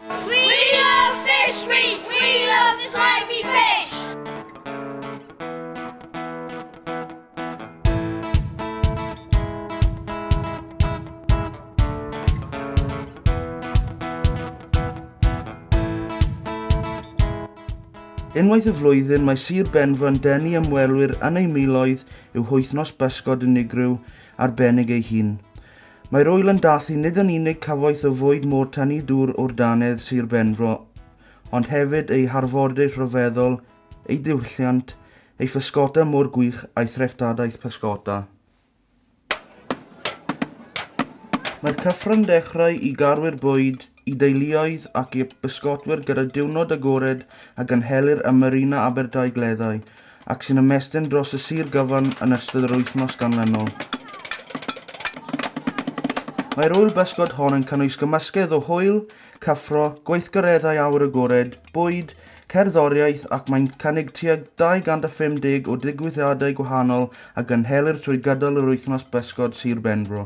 We love Fishweek! We love the slimy fish! Unwaith y flwyddyn, mae Sir Benfro yn denu ymwelwyr yn ei miloedd yw wythnos bysgod unigryw arbennig ei hun. Mae'r ŵyl yn dathlu nid yn unig cyfoeth o fwyd môr tynnu dŵr o'r danedd Sir Benfro, ond hefyd ei harfordydd rhyfeddol, ei diwylliant, ei physgota môr gwych a'i threftadaeth pysgota. Mae'r cyffro'n dechrau i garwyr bwyd, i deuluoedd ac i bysgotwyr gyda diwrnod agored a gynhelir y Marina Aberdai gleddau, ac sy'n ymestyn dros y sir gyfan yn ystod yr wythnos ganlynol. Mae'r ŵyl bysgod hon yn cynnwys gymysgedd o hwyl, cyffro, gweithgareddau awr agored, bwyd, cerddoriaeth ac mae'n cynnig tuag 250 o digwyddiadau gwahanol a gynhelir trwy gydol yr wythnos bysgod Sir Benfro.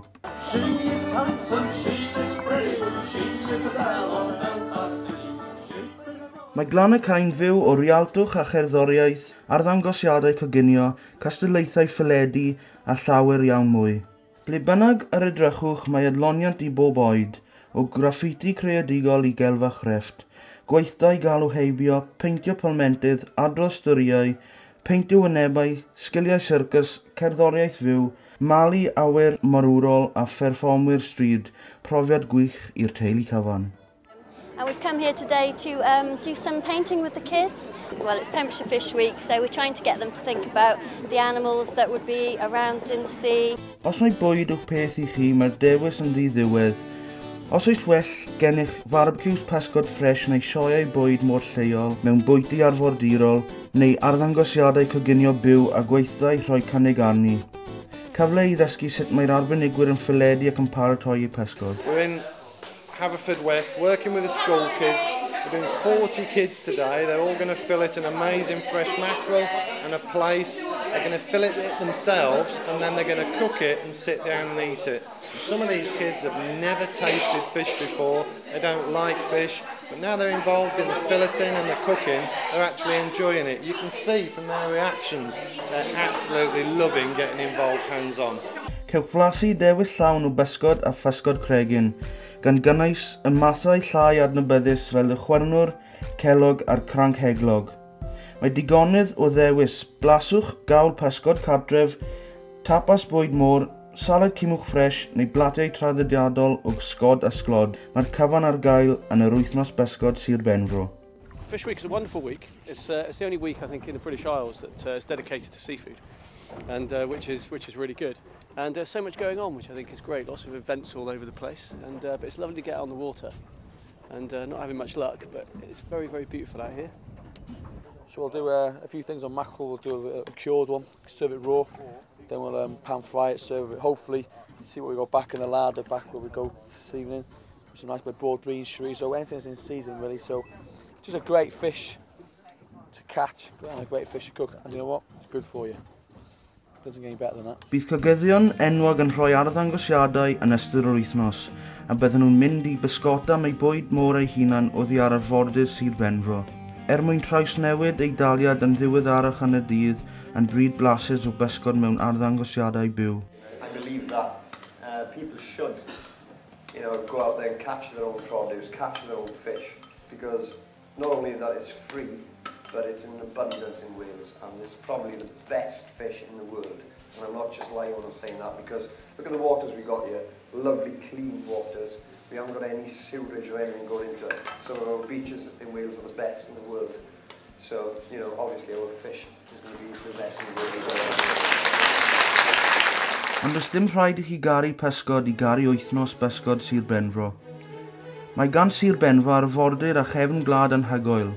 Mae Glanacain fyw o rialtwch a cherddoriaeth, arddangosiadau coginio, cystadlaethau ffeledu a llawer iawn mwy. Ble bynnag yr edrychwch mae adloniant i bob oed, o graffiti creadigol i gelfa chrefft, gweithdai galw heibio, peintio palmentydd, adrodd storiau, peintio wynebau, sgiliau syrcus, cerddoriaeth fyw, malu awyr marwrol a pherfformwyr stryd, profiad gwych i'r teulu cyfan. And we've come here today to do some painting with the kids. Well, it's Pembrokeshire Fishweek, so we're trying to get them to think about the animals that would be around in the sea. Os mae bwyd o'ch peth i chi, mae'r dewis yn ddiddiwedd. Os oes well, gennych barbecues pysgod ffres neu sioeau bwyd mor lleol mewn bwyty arfordirol neu arddangosiadau coginio byw a gweithdai rhoi cynnig arni. Cyfle i ddysgu sut mae'r arbenigwyr yn ffeledu ac yn paratoi eu pysgod. We're in Haverfordwest working with the school kids. We're doing 40 kids today. They're all going to fillet an amazing fresh mackerel and a plaice. They're going to fillet it themselves and then they're going to cook it and sit down and eat it. And some of these kids have never tasted fish before. They don't like fish, but now they're involved in the filleting and the cooking, they're actually enjoying it. You can see from their reactions, they're absolutely loving getting involved hands-on. Cewch flasu dewis llawn o bysgod a physgod cregyn, gan gynnwys y mathau llai adnabyddus fel y chwernwr, celog a'r cranc heglog. Mae digonydd o ddewis blaswch gawl pysgod cartref, tapas bwyd môr, salad cymwch ffres neu blatiau traddodiadol o sgod a sglod. Mae'r cyfan ar gael yn yr wythnos bysgod Sir Benfro. Fishweek is a wonderful week. It's the only week I think in the British Isles that is dedicated to seafood, and which is really good. And there's so much going on, which I think is great. Lots of events all over the place, and but it's lovely to get out on the water. And not having much luck, but it's very, very beautiful out here. So we'll do a few things on mackerel. We'll do a cured one, serve it raw. Then we'll pan fry it, serve it. Hopefully, see what we got back in the larder, back where we go this evening. Some nice bit of broad beans, chorizo, anything's in season really. So just a great fish to catch and a great fish to cook. And you know what? It's good for you. Doesn't get any better than that. Bydd cogyddion enwog yn rhoi arddangosiadau yn ystod yr wythnos, a bydden nhw'n mynd i bysgota mewn bwyd môr eu hunan oddi ar arfordydd Sir Benfro. Mwyn trawsnewid ei daliad yn ddiweddarach yn y dydd yn bryd blasus o bysgod mewn arddangosiadau byw. I believe that people should, go out there and catch their own produce, catch their own fish, because not only that it's free, but it's in abundance in Wales, and it's probably the best fish in the world. And I'm not just lying when I'm saying that, because look at the waters we got here, lovely clean waters. We haven't got any sewerage or anything going into it. Some of our beaches in Wales are the best in the world. So, obviously our fish is going to be the best in the world. Ond oes dim rhaid i chi garu pysgod i garu wythnos bysgod Sir Benfro. Mae gan Sir Benfro arfordir a chefn gwlad anhygoel,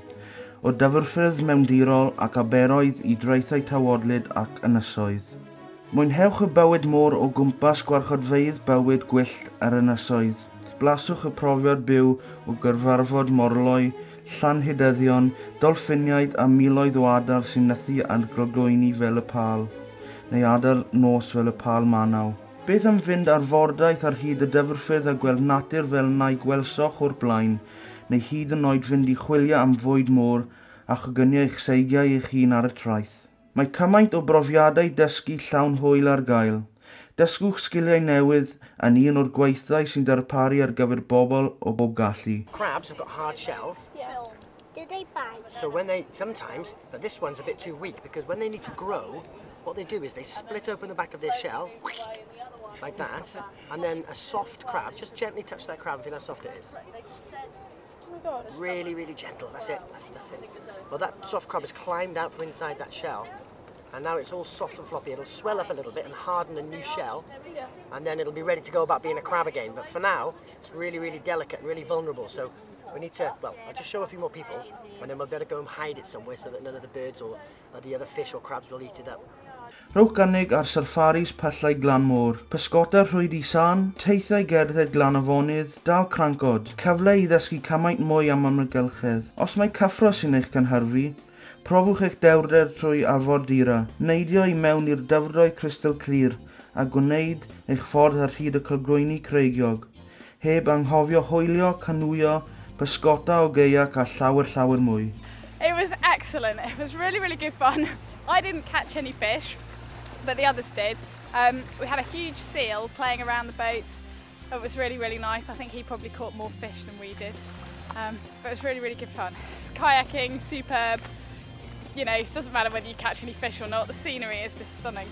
o dyfrffyrdd mewndirol ac aberoedd i draethau tawodlyd ac ynysoedd. Mwynhewch y bywyd môr o gwmpas gwarchodfeydd bywyd gwyllt ar ynysoedd. Blaswch y profiad byw o gyrfarfod morloi, llanhydyddion, dolffiniaid a miloedd o adar sy'n nythu ar glogwyni fel y pal, neu adar nos fel y pal manaw. Beth am fynd ar fordaeth ar hyd y dyfrffyrdd a gweld natur fel nai gwelsoch o'r blaen, neu hyd yn oed fynd i chwilio am fwyd môr a chogynnio eich seigiau eich hun ar y traeth. Mae cymaint o brofiadau dysgu llawn hwyl ar gael. Dysgwch sgiliau newydd yn un o'r gweithdai sy'n darparu ar gyfer bobl o bob gallu. Crabs have got hard shells. Yeah. Do they bite? So when they, sometimes, but this one's a bit too weak because when they need to grow, what they do is they split open the back of their shell, like that, and then a soft crab, just gently touch that crab and feel how soft it is. Really, really gentle, that's it, that's it. Well, that soft crab has climbed out from inside that shell, and now it's all soft and floppy. It'll swell up a little bit and harden a new shell, and then it'll be ready to go about being a crab again. But for now, it's really, really delicate and really vulnerable, so we need to, well, I'll just show a few more people, and then we'll better go and hide it somewhere so that none of the birds or the other fish or crabs will eat it up. Rhowch gynnig ar saffaris pyllau glan môr, pysgota rhwyd i san, teithau gerdded glan afonydd, dal crancod, cyfle i ddysgu cymaint mwy am amgylchedd. Os mae cyffro sy'n eich cynhyrfu, profwch eich dewrder trwy afod dira, neidio i mewn i'r dyfrdoi crystal clir a gwneud eich ffordd ar hyd y cylgrwyni creigiog, heb anghofio hwylio, canwyo, pysgota o geiac a llawer mwy. It was excellent. It was really, really good fun. I didn't catch any fish, but the others did. We had a huge seal playing around the boats. It was really, really nice. I think he probably caught more fish than we did. But it was really, really good fun. It's kayaking, superb. You know, it doesn't matter whether you catch any fish or not, the scenery is just stunning.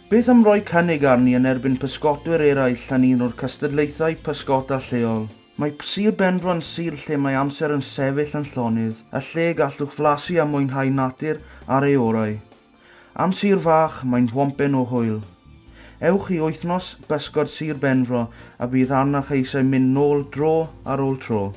Beth am roi cynnig arni yn erbyn pysgotwyr eraill yn un o'r cystadlaethau pysgota lleol? Mae Sir Benfro yn sir lle mae amser yn sefyll yn llonydd, a lle gallwch flasu a mwynhau natur ar ei orau. Am Sir Fach, mae'n whompen o hwyl. Ewch i wythnos bysgod Sir Benfro a bydd arnach eisiau mynd nôl dro ar ôl tro.